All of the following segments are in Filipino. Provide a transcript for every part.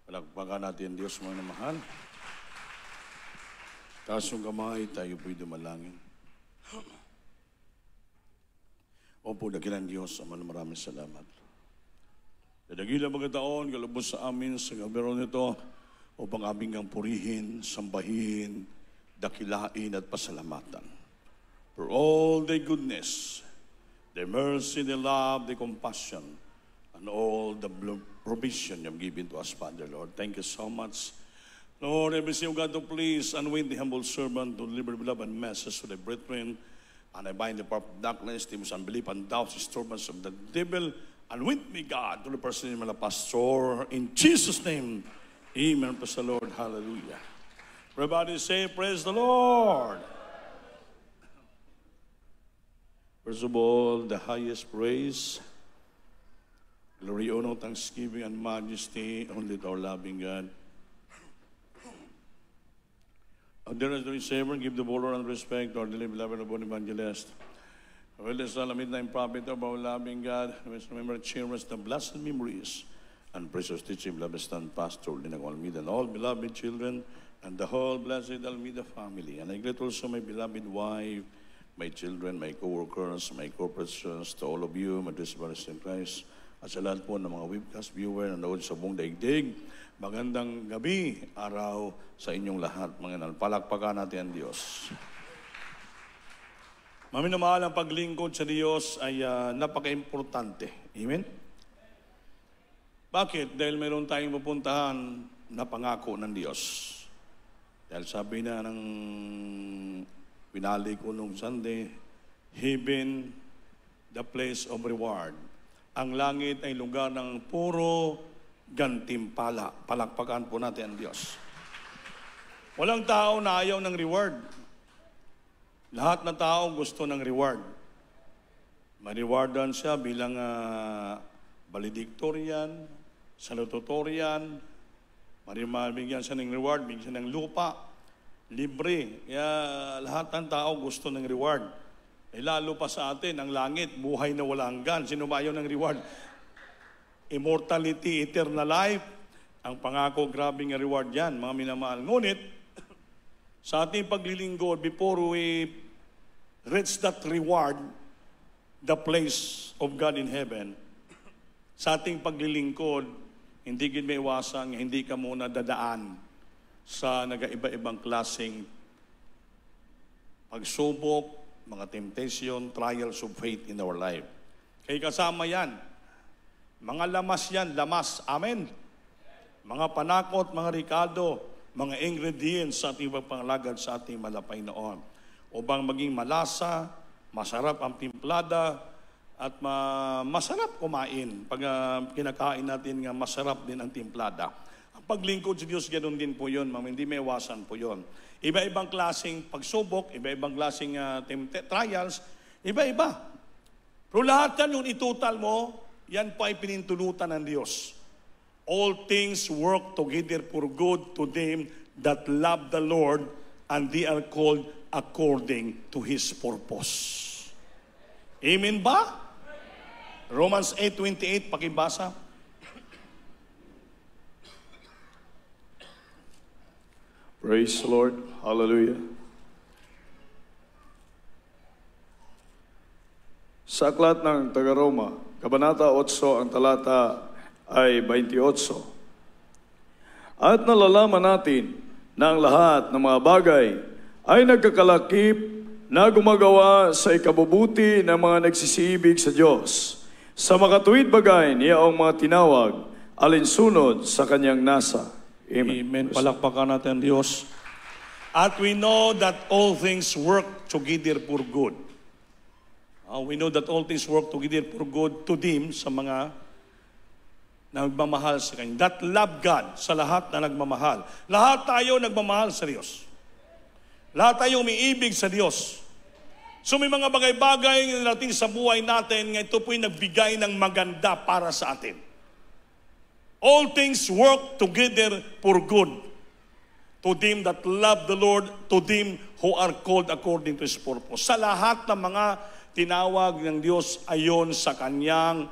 Palakpakan natin Diyos mga mahal. Taas yung kamay, tayo po'y dumalangin. Opo, dakilang Diyos, Ama, maraming salamat. Dadagila mga taon, kalubos sa amin sa gabero nito, upang aming ang purihin, sambahin, dakilain at pasalamatan. For all the goodness, the mercy, the love, the compassion, and all the provision you have given to us, Father, Lord. Thank you so much. Lord, I beseech you, God, to please anoint the humble servant to deliver beloved message to the brethren, and I bind the power of darkness, demons, unbelief, and doubts, disturbance of the devil, anoint me, God, to the person in my pastor. In Jesus' name, amen. Praise the Lord. Hallelujah. Everybody say, praise the Lord. First of all, the highest praise, glory, honor, thanksgiving, and majesty only to our loving God. Dear as the Savior, give the honor and respect to our dearly beloved and born evangelist. Well, this is the midnight prophet of our loving God. Let's remember and cherish the blessed memories and precious teaching, beloved stand pastor, Linang Almeida, and all beloved children, and the whole blessed Almeida family. And I greet also my beloved wife, my children, my co-workers, my corporations, to all of you, my dear brothers in Christ, at sa lahat po ng mga webcast viewer na noon sa buong daigdig. Magandang gabi, araw sa inyong lahat, mga inal. Palakpakan natin ang Diyos. Maminamahal ang paglingkod sa Diyos ay napaka-importante. Amen? Bakit? Dahil mayroon tayong pupuntahan na pangako ng Diyos. Dahil sabi na ng pinali ko nung Sunday, heaven, the place of reward. Ang langit ay lugar ng puro gantimpala. Palakpakan po natin ang Diyos. Walang tao na ayaw ng reward. Lahat ng tao gusto ng reward. Ma-rewardan siya bilang valedictorian, salutatorian, mabigyan siya ng reward, bigyan siya ng lupa, libre. Kaya lahat ng tao gusto ng reward. Lalo pa sa atin, ang langit, buhay na walang hanggan. Sino ba ayaw ng reward? Immortality, eternal life. Ang pangako, grabing reward yan, mga minamahal. Ngunit, sa ating paglilingkod, before we reach that reward, the place of God in heaven, sa ating paglilingkod, hindi gid may iwasang, hindi ka muna dadaan sa nagaiba-ibang klaseng pagsubok, mga temptation, trials of faith in our life. Kaya kasama yan. Mga lamas yan, lamas. Amen. Mga panakot, mga rikado, mga ingredients sa ating pagpangalagad sa ating malapay noon. Upang maging malasa, masarap ang timplada, at masarap kumain. Pag kinakain natin nga, masarap din ang timplada. Ang paglingkod sa Diyos, ganoon din po yun. Hindi may iwasan po yun. Iba-ibang klaseng pagsubok, iba-ibang klaseng trials, iba-iba. Pero lahat yan, yung itutal mo, yan pa ay pinintulutan ng Diyos. All things work together for good to them that love the Lord, and they are called according to His purpose. Amen ba? Romans 8:28, pakibasa. Praise the Lord. Hallelujah. Sa aklat ng taga-Roma, Kabanata 8, ang talata ay 28. At nalalaman natin na ang lahat ng mga bagay ay nagkakalakip na gumagawa sa ikabubuti ng mga nagsisibig sa Diyos. Sa makatuwid bagay niya ang mga tinawag, alinsunod sa kanyang nasa. Amen. Amen. Palakpakan natin ang Diyos. At we know that all things work together for good. We know that all things work together for good to them, sa mga nagmamahal sa Kanya. That love God, sa lahat na nagmamahal. Lahat tayo nagmamahal sa Diyos. Lahat tayo umiibig sa Diyos. So may mga bagay-bagay na natin sa buhay natin, nga ito po'y nagbigay ng maganda para sa atin. All things work together for good to them that love the Lord, to them who are called according to His purpose. Sa lahat ng mga tinawag ng Diyos ayon sa Kanyang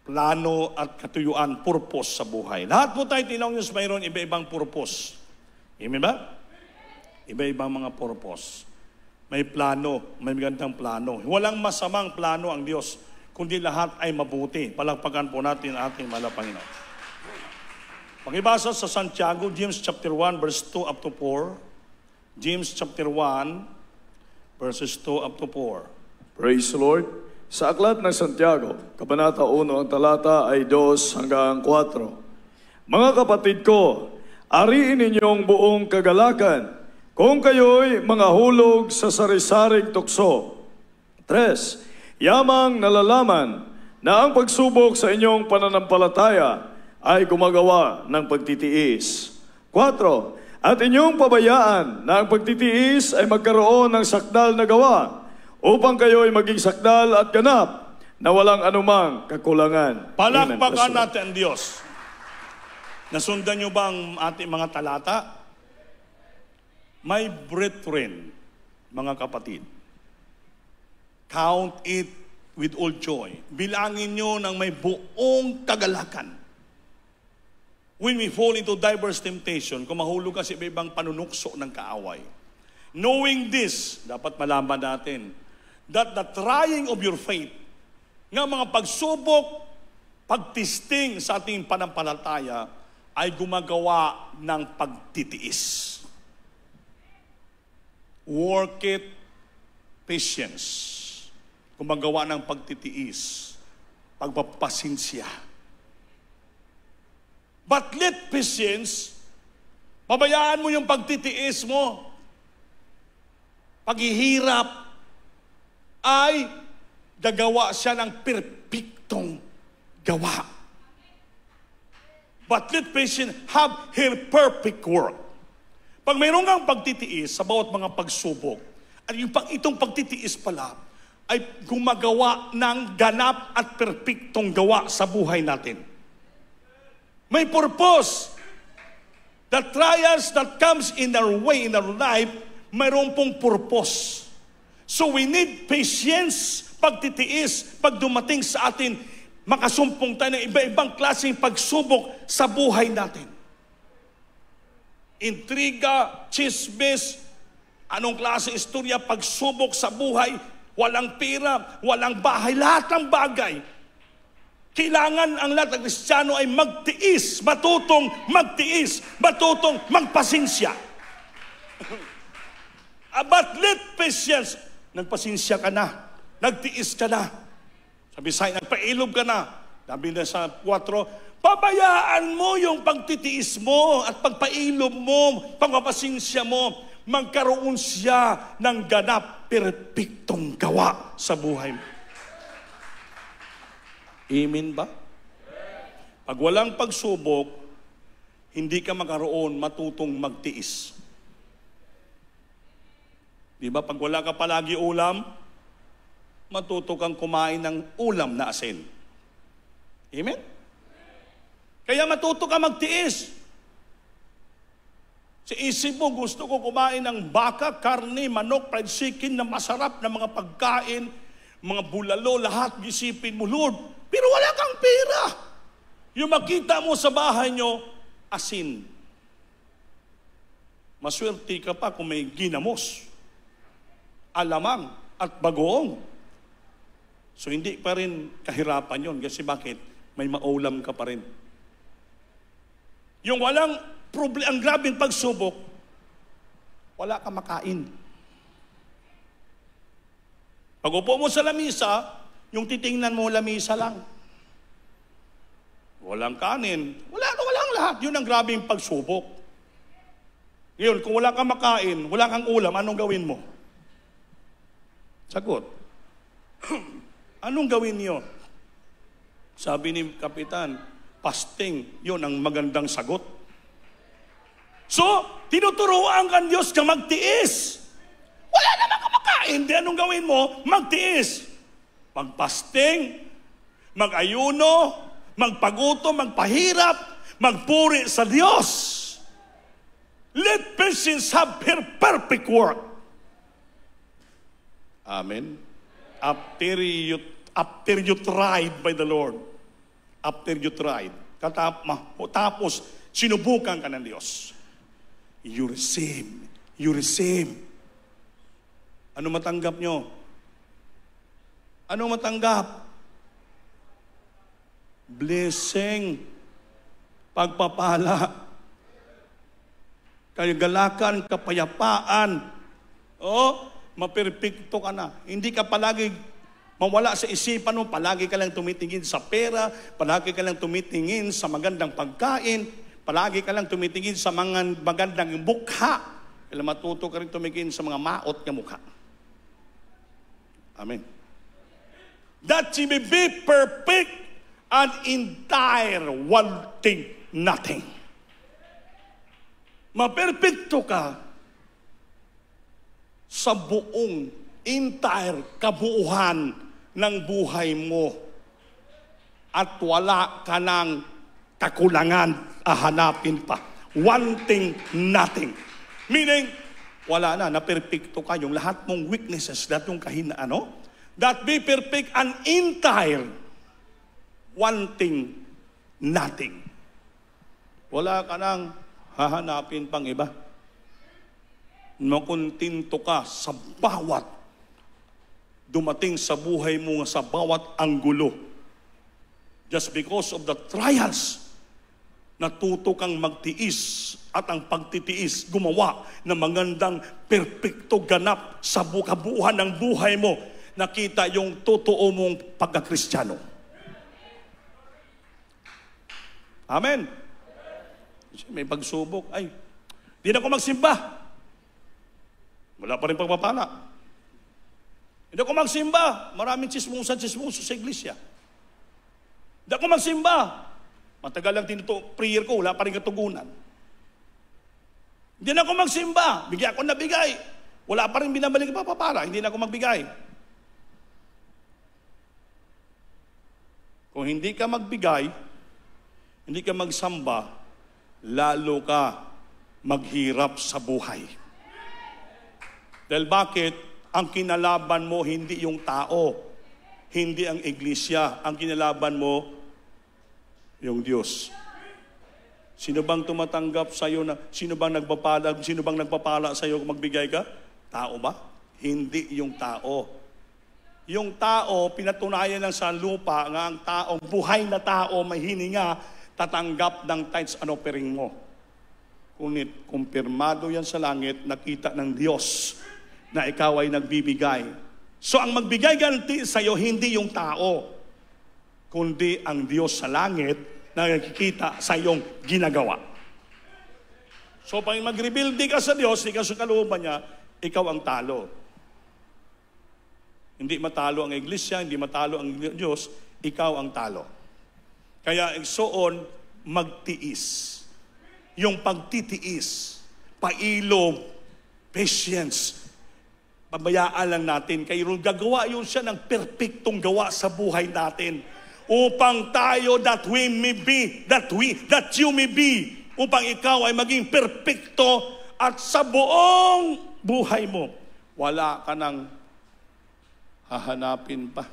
plano at katuyuan, purpose sa buhay. Lahat po tayo tinawag Diyos mayroon iba-ibang purpose. Amen ba? Iba-ibang mga purpose. May plano, may magandang plano. Walang masamang plano ang Diyos, kundi lahat ay mabuti. Palakpakan po natin ang ating mahal na Panginoon. Pakibasa sa Santiago, James chapter 1, verse 2 up to 4. James chapter 1, verses 2 up to 4. Praise the Lord. Sa aklat ng Santiago, Kabanata 1, ang talata ay 2 hanggang 4. Mga kapatid ko, ariin ninyong buong kagalakan kung kayo'y mga hulog sa sari-saring tukso. 3. Yamang nalalaman na ang pagsubok sa inyong pananampalataya ay gumagawa ng pagtitiis. 4. At inyong pabayaan na ang pagtitiis ay magkaroon ng sakdal na gawa upang kayo'y maging sakdal at ganap na walang anumang kakulangan. Palakpakan natin ang Diyos. Nasundan niyo ba ang ating mga talata? My brethren, mga kapatid, count it with all joy. Bilangin niyo ng may buong kagalakan. When we fall into diverse temptation, kung mahulog ka sa iba-ibang panunukso ng kaaway. Knowing this, dapat malaman natin, that the trying of your faith, nga mga pagsubok, pagtisting sa ating panampalataya, ay gumagawa ng pagtitiis. Work it, patience. Gumagawa ng pagtitiis, pagpapasinsya. But let patience, pabayaan mo yung pagtitiis mo. Paghihirap ay gagawa siya ng perpektong gawa. But let patience have her perfect work. Pag mayroon kang pagtitiis sa bawat mga pagsubok, at itong pagtitiis pala ay gumagawa ng ganap at perpektong gawa sa buhay natin. May purpose. The trials that comes in our way, in our life, mayroon pong purpose. So we need patience, pagtitiis, pag dumating sa atin, makasumpong tayo ng iba-ibang klaseng pagsubok sa buhay natin. Intriga, chismis, anong klase istorya, pagsubok sa buhay, walang pera, walang bahay, lahat ng bagay. Kailangan ang lahat ng Kristiyano ay magtiis, matutong magtiis, matutong magpasinsya. But let patience, nagpasinsya ka na, nagtiis ka na. Sabi sa'yo, nagpailob ka na. Sabi na sa 4, pabayaan mo yung pagtitiis mo at pagpailob mo, pagpapasinsya mo, magkaroon siya ng ganap, perpektong gawa sa buhay mo. Amen ba? Pag walang pagsubok, hindi ka magkaroon, matutong magtiis. Di ba? Pag wala ka palagi ulam, matuto kang kumain ng ulam na asin. Amen? Kaya matuto ka magtiis. Sa isip mo, gusto ko kumain ng baka, karne, manok, fried chicken na masarap na mga pagkain, mga bulalo, lahat gisipin mo, Lord, pero wala kang pera. Yung makita mo sa bahay nyo, asin. Maswerte ka pa kung may ginamos, alamang, at bagoong. So hindi pa rin kahirapan yon. Kasi bakit? May maulam ka pa rin. Yung walang problem, ang grabing pagsubok, wala ka makain. Pag upo mo sa lamisa, yung titingnan mo lamisa lang. Walang kanin. Walang lahat. Yun ang grabing pagsubok. Ngayon, kung wala kang makain, wala kang ulam, anong gawin mo? Sagot. Anong gawin niyo? Sabi ni Kapitan, fasting, yun ang magandang sagot. So, tinuturuan ka ng Diyos na magtiis. Wala naman ka makain. Di anong gawin mo? Magtiis. Magpasting, mag-ayuno, magpaguto, magpahirap, magpuri sa Diyos. Let patience have her perfect work. Amen. After you tried by the Lord, after you tried, tapos sinubukan ka ng Diyos, you receive. You receive. Ano matanggap nyo? Ano matanggap? Blessing. Pagpapala. Kagalakan, kapayapaan. Maperpekto ka na. Hindi ka palagi mawala sa isipan mo, palagi ka lang tumitingin sa pera, palagi ka lang tumitingin sa magandang pagkain, palagi ka lang tumitingin sa mga magandang mukha. Kaya matuto ka rin tumingin sa mga maot na mukha. Amen. That ye may be perfect and entire, wanting nothing. Maperpekto ka sa buong entire kabuuhan ng buhay mo at wala ka ng kakulangan hanapin pa. Wanting nothing. Meaning, wala na, naperpekto ka. Yung lahat mong weaknesses, lahat yung kahinaan, that be perfect and entire, wanting nothing. Wala ka nang hahanapin pang iba. Makuntinto ka sa bawat dumating sa buhay mo, sa bawat anggulo. Just because of the trials, natuto kang magtiis at ang pagtitiis gumawa ng magandang perpekto ganap sa kabuuhan ng buhay mo. Nakita yung totoo mong pagkakristyano. Amen. May pagsubok. Ay, di na ako magsimba. Wala pa rin pagpapala. Hindi ako magsimba. Maraming chismoso sa iglesia. Hindi ako magsimba. Matagal lang prayer ko, wala pa rin katugunan. Hindi na ako magsimba. Bigyan ako na bigay. Wala pa rin binabalik papapala. Hindi na ako magbigay. Kung hindi ka magbigay, hindi ka magsamba, lalo ka maghirap sa buhay. Dahil bakit? Ang kinalaban mo hindi yung tao, hindi ang iglesia. Ang kinalaban mo, yung Diyos. Sino bang tumatanggap sa iyo na sino bang nagpapala sa iyo kung magbigay ka? Tao ba? Hindi yung tao. Yung tao pinatunayan lang sa lupa nga ang taong buhay na tao may hininga tatanggap ng tithes and offering mo. Ngunit kumpirmado yan sa langit, nakita ng Diyos na ikaw ay nagbibigay. So ang magbigay ganti sa iyo hindi yung tao, kundi ang Diyos sa langit na nakikita sa iyong ginagawa. So pag mag-rebuild ka sa Diyos, ikaw sa kalooban niya, ikaw ang talo. Hindi matalo ang iglesia, hindi matalo ang Diyos, ikaw ang talo. Kaya igsoon, magtiis. Yung pagtitiis, pailog, patience, pabayaan lang natin. Kaya gagawa yun siya ng perpektong gawa sa buhay natin. Upang tayo that you may be, upang ikaw ay maging perpekto at sa buong buhay mo, wala ka nang hahanapin pa.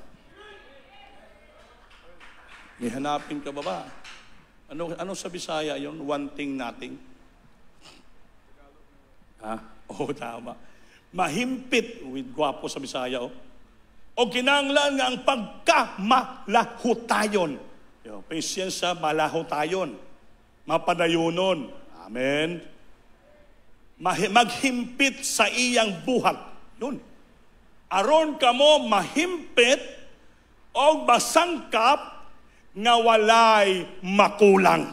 May hanapin ka ba? Ano sa Bisaya yun? Wanting nothing. Tama. Mahimpit. With gwapo sa Bisaya, O kinanglan nga ang pagkamalahutayon. Patience sa malahutayon. Mapadayunon. Amen. Maghimpit sa iyang buhat. Yun. Aron kamo mahimpit o masangkap nga walay makulang.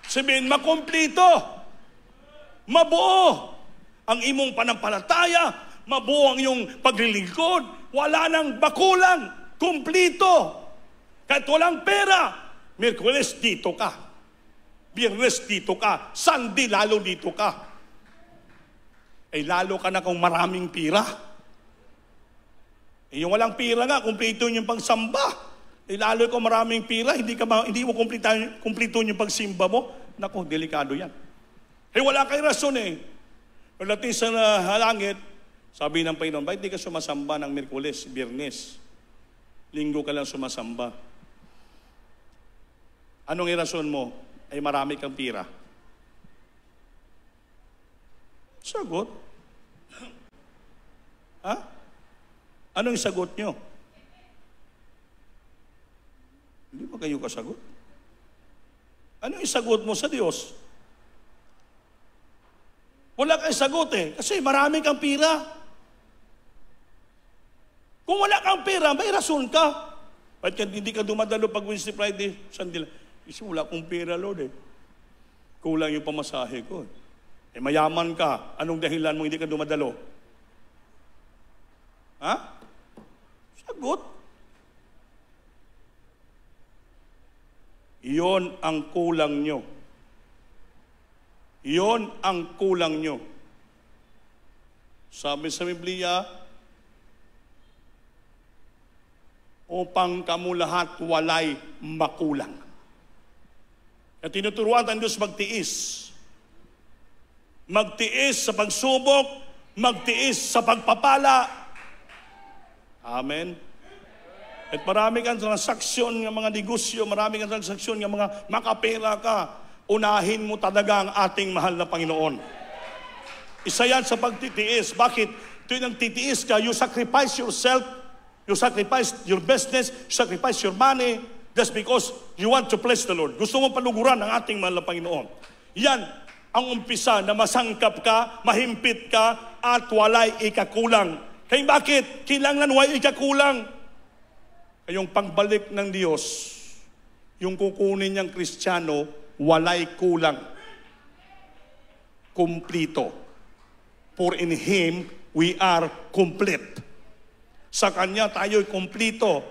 Sabihin, makumplito. Mabuo ang imong panampalataya, mabuo ang iyong paglilingkod, wala nang bakulang, kumplito. Kahit walang pera, Miyerkules dito ka, Biyernes dito ka, Sunday lalo dito ka. Lalo ka na kung maraming pira. Yung walang pira nga, kumplito yung pagsamba. Lalo kung maraming pira, hindi mo kumplito yung pagsimba mo. Naku, delikado yan. Wala kay rason Pagdating sa langit, sabi ng Panginoon, bakit di ka sumasamba ng Miyerkules, Biyernes? linggo ka lang sumasamba. Anong irason mo? Ay marami kang pira. Sagot. Ha? Anong sagot nyo? Hindi ba kayo kasagot? Anong isagot mo sa Diyos? Wala kang sagot kasi marami kang pira. Kung wala kang pera, may rason ka. Bakit hindi ka dumadalo pag Wednesday, Friday, Sunday? Kasi wala akong pera, Lord Kulang yung pamasahe ko. Mayaman ka. Anong dahilan mo hindi ka dumadalo? Ha? Sagot. Iyon ang kulang nyo. Iyon ang kulang nyo. Sabi sa Biblia, upang kamu lahat walay makulang. At tinuturuan ang Diyos magtiis. Magtiis sa pagsubok, magtiis sa pagpapala. Amen. At marami kang transaksyon ng mga negosyo, marami kang transaksyon ng mga makapera ka, unahin mo talaga ang ating mahal na Panginoon. Isa yan sa pagtitiis. Bakit? Tuwing nang titiis ka, you sacrifice yourself, you sacrifice your business, you sacrifice your money, just because you want to bless the Lord. Gusto mo paluguran ang ating mahal na Panginoon. Yan ang umpisa na masangkap ka, mahimpit ka, at walay ikakulang. Kaya bakit? Kailangan walay ikakulang. Yung pagbalik ng Diyos, yung kukunin niyang Kristiyano, walay kulang. Kumplito. For in Him, we are complete. Sa Kanya tayo'y kumplito.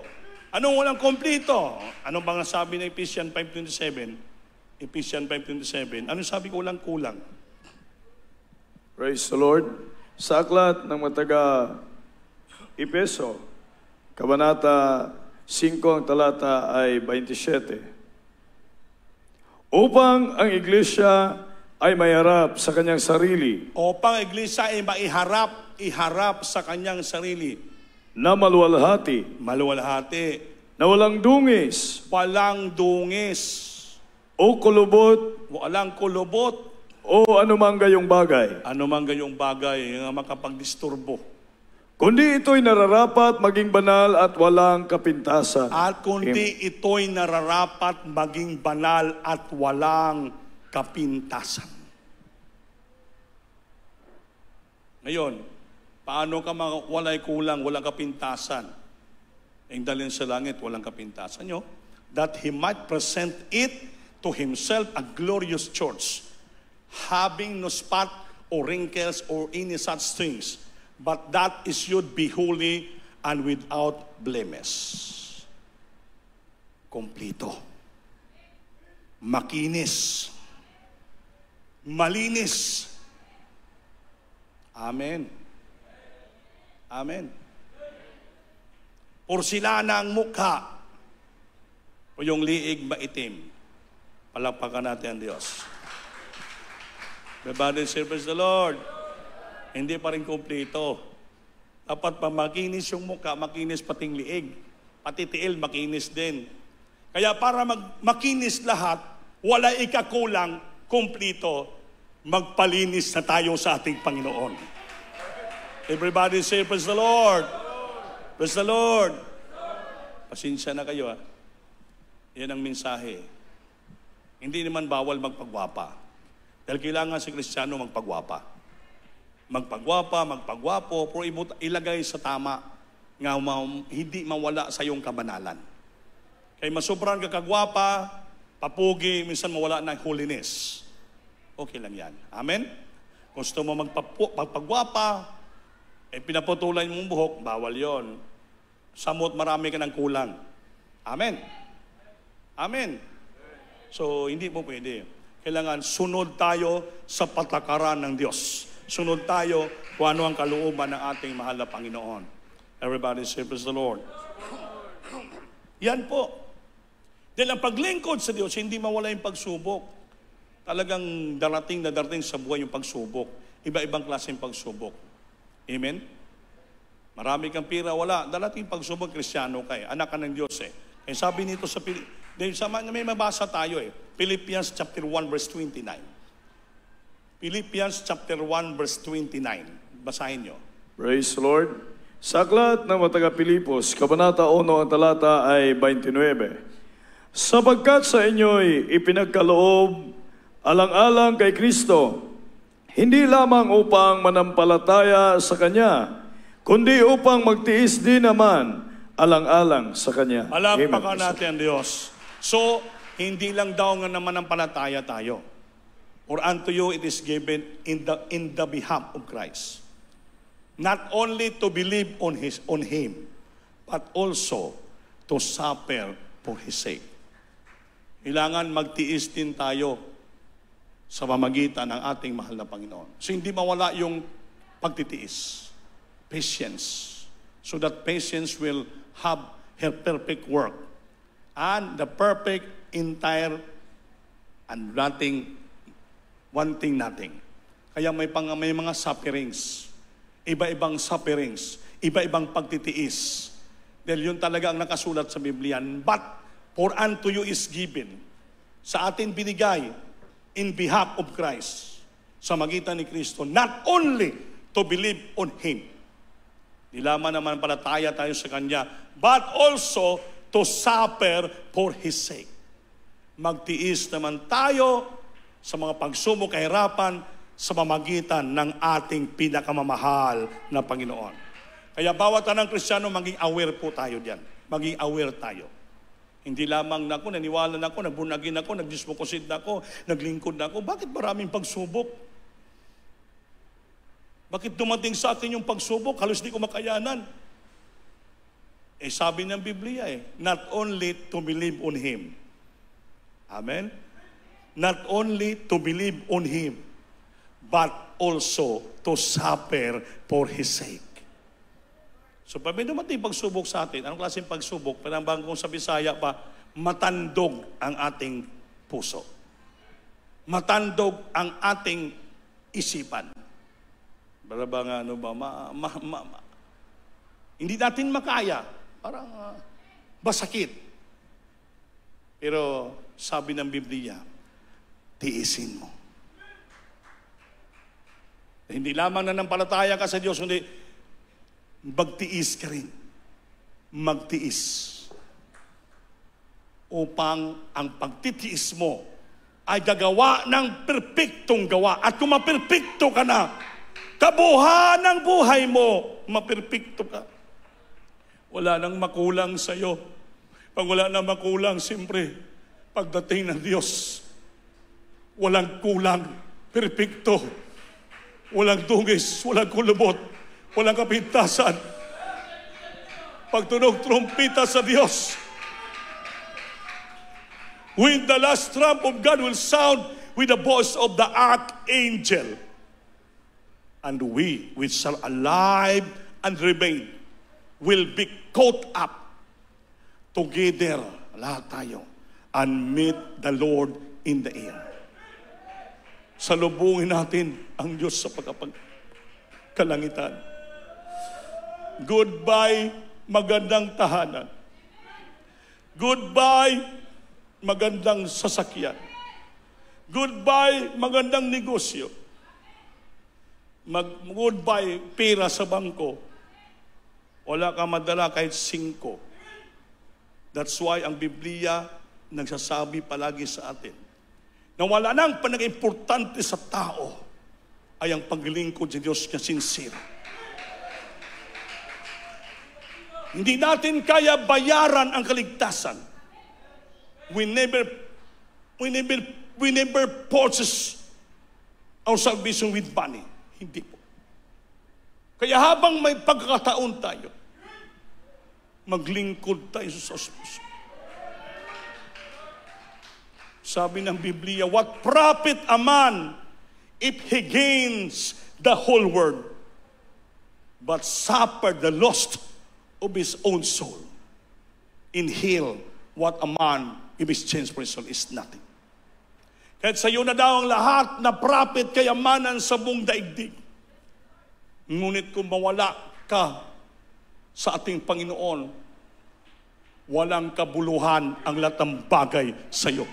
Anong walang kumplito? Anong bang sabi ng Ephesians 5:27? Ephesians 5:27. Anong sabi ko walang kulang? Praise the Lord. Sa aklat ng mataga Epeso, Kabanata 5, ang talata ay 27. Upang ang iglesia ay mayharap sa kanyang sarili. Upang ang iglesia ay iharap sa kanyang sarili. Na maluwalhati. Maluwalhati. Na walang dungis. Walang dungis. O kulubot. Walang kulubot. O anumang gayong bagay. Anumang gayong bagay na makapagdisturbo. Kundi ito'y nararapat maging banal at walang kapintasan. At kundi ito'y nararapat maging banal at walang kapintasan. Ngayon, paano ka walay kulang, walang kapintasan? Ang dalhin sa langit, walang kapintasan nyo. That He might present it to Himself a glorious church, having no spot or wrinkles or any such things, but that it should be holy and without blemish. Kompleto. Makinis. Malinis. Amen. Amen. Porsilana ang mukha o yung liig maitim. Palakpakan natin ang Diyos. Everybody say, praise the Lord. Hindi pa rin kumpleto. Dapat pa makinis yung mukha, makinis pating liig. Pati tiil, makinis din. Kaya para makinis lahat, wala ikakulang, kumpleto, magpalinis na tayo sa ating Panginoon. Everybody say, praise the Lord. Praise the Lord. Pasensya na kayo Yan ang mensahe. Hindi naman bawal magpagwapa. Dahil kailangan si Kristiyano magpagwapa. Magpagwapo, pero ilagay sa tama nga hindi mawala sa iyong kabanalan. Kaya masobran ka kagwapa, papugi, minsan mawala ng holiness. Okay lang yan. Amen? Gusto mo magpagwapa, pinaputulan mong buhok, bawal yon. Samot marami ka ng kulang. Amen? Amen? So, hindi mo pwede. Kailangan sunod tayo sa patakaran ng Diyos. Sunod tayo kung ano ang kalooban ng ating mahal na Panginoon. Everybody say, praise the Lord. Yan po. Dahil ang paglingkod sa Diyos, hindi mawala yung pagsubok. Talagang darating sa buhay yung pagsubok. Iba-ibang klaseng pagsubok. Amen? Marami kang pira, wala. Dalating pagsubok, Kristiyano ka eh. Anak ka ng Diyos eh. Eh sabi nito sa may mabasa tayo eh. Philippians chapter 1 verse 29. Philippians chapter 1 verse 29. Basahin nyo. Praise the Lord. Sa aklat ng mga taga-Pilipos, Kabanata 1 ang talata ay 29. Sapagkat sa inyo'y ipinagkaloob alang-alang kay Kristo, hindi lamang upang manampalataya sa Kanya, kundi upang magtiis din naman alang-alang sa Kanya. Alapakan natin ang Diyos. So, hindi lang daw nga naman ang palataya tayo. For unto you it is given in the behalf of Christ. Not only to believe on Him, but also to suffer for His sake. Kailangan magtiis din tayo sa pamamagitan ng ating mahal na Panginoon. So hindi mawala yung pagtitiis. Patience. So that patience will have her perfect work. And the perfect, entire, and wanting nothing. Kaya may mga sufferings. Iba-ibang sufferings. Iba-ibang pagtitiis. Dahil yun talaga ang nakasulat sa Biblia. But for unto you is given. Sa atin binigay in behalf of Christ. Sa magitan ni Kristo. Not only to believe on Him. Di lamang naman palataya tayo sa Kanya, but also to suffer for His sake. Magtiis naman tayo sa mga pagsubok, kahirapan, sa pamamagitan ng ating pinakamamahal na Panginoon. Kaya bawat anong Kristiyano, maging aware po tayo diyan. Maging aware tayo. Hindi lamang na ako, naniwala na ako, nagbunagin ako, nagdismokosid na ako, naglingkod na ako. Bakit maraming pagsubok? Bakit dumating sa akin yung pagsubok? Halos di ko makayanan. Eh sabi ng Biblia not only to believe on Him. Amen? Not only to believe on Him, but also to suffer for His sake. So pag may dumating pagsubok sa atin, anong klaseng pagsubok? Parang kung sa Bisaya pa, matandog ang ating puso. Matandog ang ating isipan. Para ba hindi natin makaya. Parang masakit. Pero sabi ng Biblia, tiisin mo. Hindi lamang nanampalataya ka sa Diyos, kundi magtiis ka rin. Magtiis. Upang ang pagtitiis mo ay gagawa ng perpektong gawa. At kung maperpekto ka na, kabuhan ng buhay mo, maperpekto ka. Wala nang makulang sa iyo. Pag wala nang makulang, siyempre, pagdating ng Diyos, walang kulang, perpekto. Walang dungis, walang kulubot, walang kapintasan. Pagtunog trumpita sa Diyos, when the last trump of God will sound with the voice of the archangel, and we which are alive and remain will be caught up together, lahat tayo, and meet the Lord in the air. Salubungin natin ang Diyos sa pagkalangitan. Goodbye, magandang tahanan. Goodbye, magandang sasakyan. Goodbye, magandang negosyo. Goodbye, pera sa bangko. Wala ka madala kahit 5. That's why ang Biblia nagsasabi palagi sa atin na wala nang panag-importante sa tao ay ang paglingkod sa Diyos na sincere. Hindi natin kaya bayaran ang kaligtasan. We never purchase our salvation with money. Hindi po. Kaya habang may pagkakataon tayo, maglingkod tayo sa Diyos. Sabi ng Biblia, what profit a man if he gains the whole world, but suffer the loss of his own soul? In hell, what a man if his change for his soul is nothing. Kahit sa iyo na daw ang lahat na profit kayamanan sa buong daigdig. Ngunit kung mawala ka sa ating Panginoon, walang kabuluhan ang lahat ng bagay sa iyo.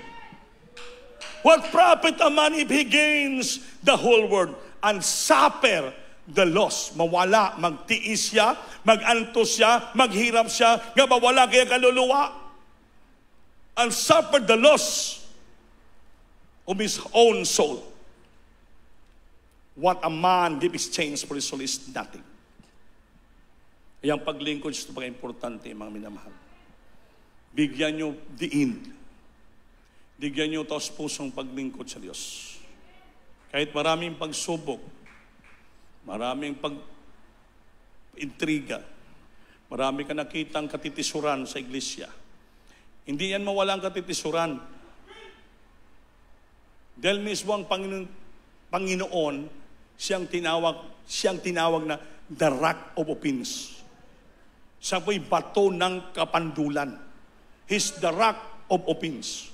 What profit a man if he gains the whole world and suffer the loss? Mawala, magtiis siya, mag-antos siya, maghirap siya, nga mawala kaya kaluluwa. And suffer the loss of his own soul. What a man give exchange for his soul is nothing. Kaya ang paglingkod is importante, mga minamahal. Bigyan nyo diin. Bigyan nyo taos pusong paglingkod sa Diyos. Kahit maraming pagsubok, maraming pag-intriga, marami ka nakitang katitisuran sa iglesia. Hindi yan mawalang katitisuran. Dahil mismo ang Panginoon, siyang tinawag na the rock of offense. Siya po'y bato ng kapandulan. He's the rock of offense.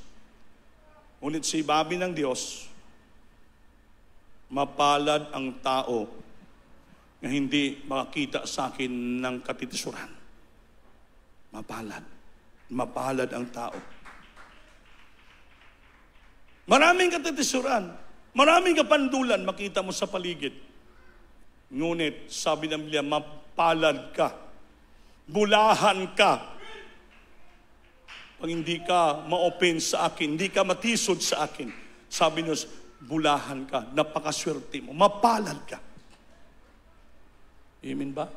Ngunit si Babi ng Diyos, mapalad ang tao na hindi makakita sa akin ng katitisuran. Mapalad. Mapalad ang tao. Maraming katitisuran, maraming kapandulan makita mo sa paligid. Ngunit, sabi ng Biblia, mapalad ka. Bulahan ka. Pag hindi ka ma-offense sa akin, hindi ka matisod sa akin, sabi niyo, bulahan ka, napakaswerte mo, mapalad ka. Amen ba?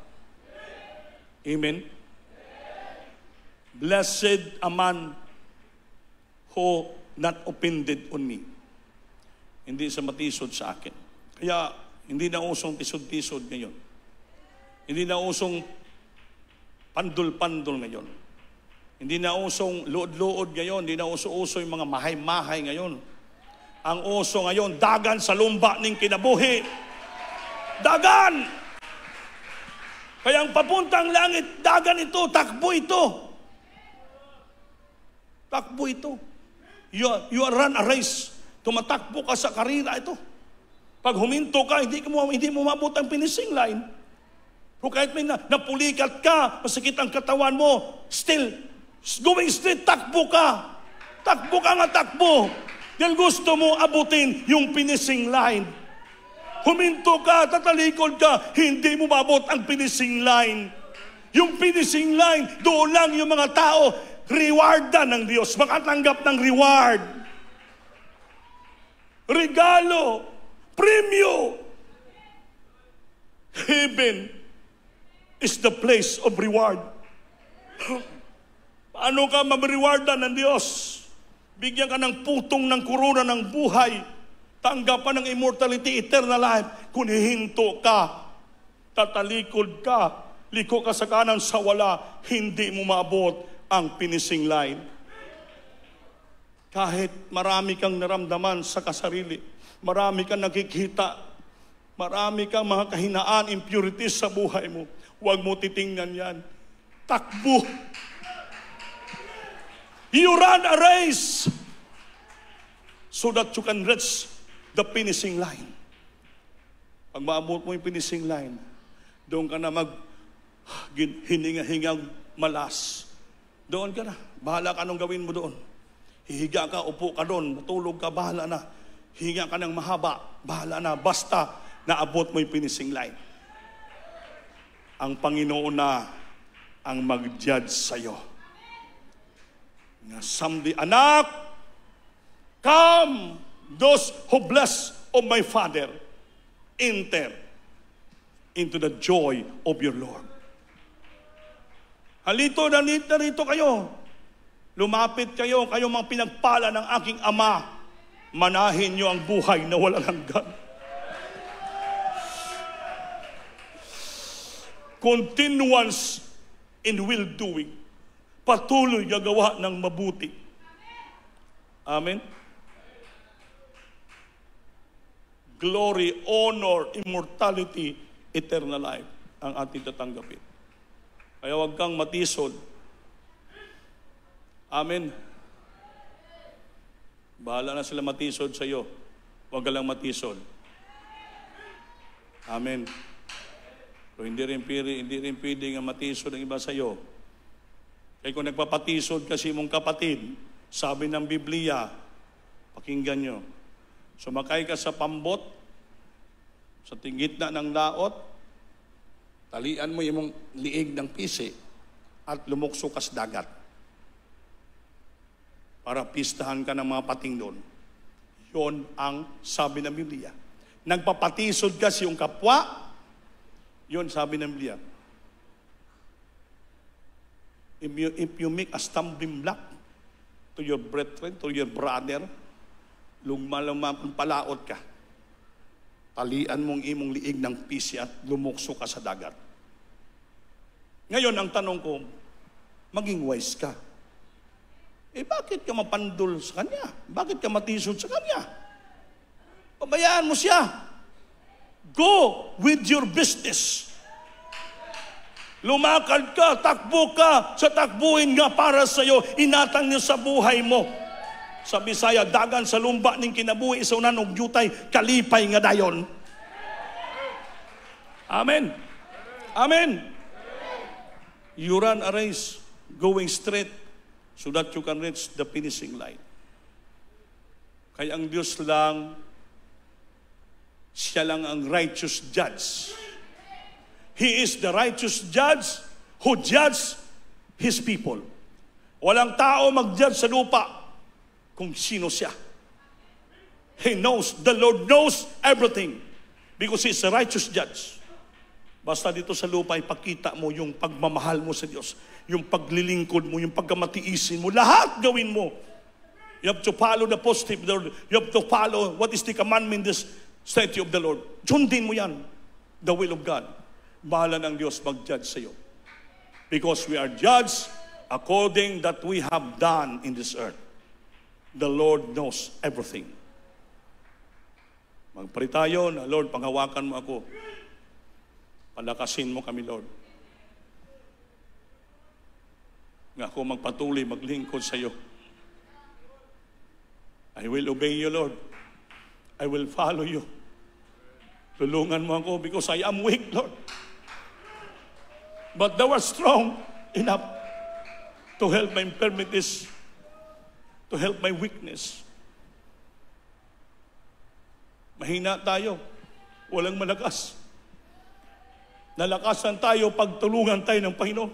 Amen? Blessed a man who not offended on me. Hindi sa matisod sa akin. Kaya, hindi na usong tisod-tisod ngayon. Hindi na usong pandul-pandul ngayon. Hindi na usong luod-luod ngayon. Hindi na uso-uso yung mga mahay-mahay ngayon. Ang uso ngayon, dagan sa lumba ning kinabuhi. Dagan! Kaya ang papuntang langit, dagan ito, takbo ito. Takbo ito. You run a race. Tumatakbo ka sa karira ito. Pag huminto ka, hindi mo mabot ang finishing line. Kung kahit may napulikat ka, masakit ang katawan mo, still, going straight, takbo ka. Takbo ka nga takbo. Dahil gusto mo abutin yung finishing line. Huminto ka, tatalikod ka, hindi mo mabot ang finishing line. Yung finishing line, doon lang yung mga tao, rewardan ng Diyos, makatanggap ng reward. Regalo, premyo. Heaven is the place of reward. Paano ka ma-rewardan ng Diyos? Bigyan ka ng putong ng korona ng buhay. Tanggapan ng immortality, eternal life. Kung hihinto ka, tatalikod ka, liko ka sa kanan sa wala, hindi mo maabot ang finishing line. Kahit marami kang naramdaman sa kasarili, marami kang nakikita, marami kang mga kahinaan, impurities sa buhay mo, huwag mo titingnan yan. Takbo. You run a race so that you can reach the finishing line. Pag maabot mo yung finishing line, doon ka na hininga-hingang malas. Doon ka na. Bahala ka anong gawin mo doon. Hihiga ka, upo ka doon, matulog ka, bahala na. Hihinga ka ng mahaba, bahala na. Basta naabot mo yung finishing line. Ang Panginoon na ang mag-judge sa'yo. Nga someday, anak, come, those who bless of my Father, enter into the joy of your Lord. Halito, narito kayo. Lumapit kayo, kayo mga pinagpala ng aking Ama. Manahin niyo ang buhay na walang hanggan. Continuance in will-doing. Patuloy gagawa ng mabuti. Amen? Glory, honor, immortality, eternal life ang ating tatanggapin. Kaya huwag kang matisod. Amen? Bahala na sila matisod sa iyo. Huwag ka lang matisod. Amen? So, hindi rin pwede nga matisod ang iba sa'yo. Kaya kung nagpapatisod kasi mong kapatid, sabi ng Biblia, pakinggan nyo, sumakay ka sa pambot, sa tinggit na ng laot, talian mo yung liig ng pisi, at lumukso ka sa dagat. Para pistahan ka ng mga pating doon. Yun ang sabi ng Biblia. Nagpapatisod ka sa iyong kapwa, yun sabi ng Biblia. If you make a stumbling block to your brethren, to your brother, lumalumang palaot ka. Talian mong imong liig ng pisi at lumukso ka sa dagat. Ngayon, ang tanong ko, maging wise ka. Bakit ka mapandol sa kanya? Bakit ka matisod sa kanya? Pabayaan mo siya. Go with your business. Lumakad ka, takbo ka, sa takbuhin nga para sa iyo, inatang niyo sa buhay mo. Sa Bisaya, dagan sa lumba ning kinabuhi, isa unan og jutay, kalipay nga dayon. Amen. Amen. You run a race, going straight, so that you can reach the finishing line. Kaya ang Diyos lang, siya lang ang righteous judge. He is the righteous judge who judges His people. Walang tao mag-judge sa lupa kung sino siya. He knows, the Lord knows everything because He is a righteous judge. Basta dito sa lupa, ipakita mo yung pagmamahal mo sa Diyos, yung paglilingkod mo, yung pagkamatiisin mo, lahat gawin mo. You have to follow the positive Lord. You have to follow what is the commandment, this statute of the Lord. Sundin mo yan, the will of God. Bahala ng Diyos mag-judge sa iyo. Because we are judged according that we have done in this earth. The Lord knows everything. Magpray tayo na, Lord, panghawakan mo ako. Palakasin mo kami, Lord. Nga ako magpatuloy, maglingkod sa iyo. I will obey you, Lord. I will follow you. Tulungan mo ako because I am weak, Lord. But thou art strong enough to help my infirmities, to help my weakness. Mahina tayo. Walang malakas. Nalakasan tayo pag tulungan tayo ng Panginoon.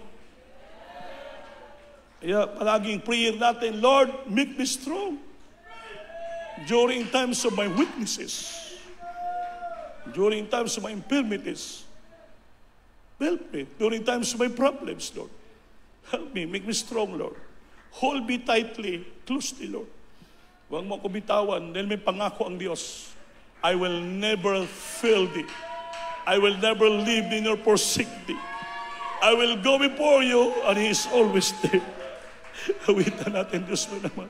Kaya palaging prayer natin, Lord, make me strong during times of my weaknesses, during times of my infirmities. Help me during times of my problems, Lord. Help me, make me strong, Lord. Hold me tightly, closely, Lord. Huwag mo ako bitawan dahil may pangako ang Diyos. I will never fail thee. I will never leave thee nor forsake thee. I will go before you and He is always there. Hawitan natin, Diyos mo naman.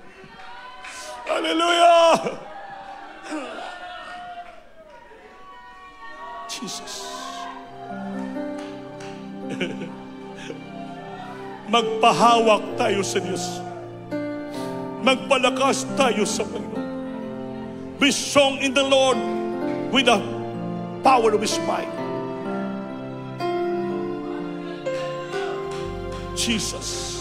Hallelujah! Jesus. Magpahawak tayo sa Diyos. Magpalakas tayo sa Panginoon. Be strong in the Lord with the power of His might. Jesus.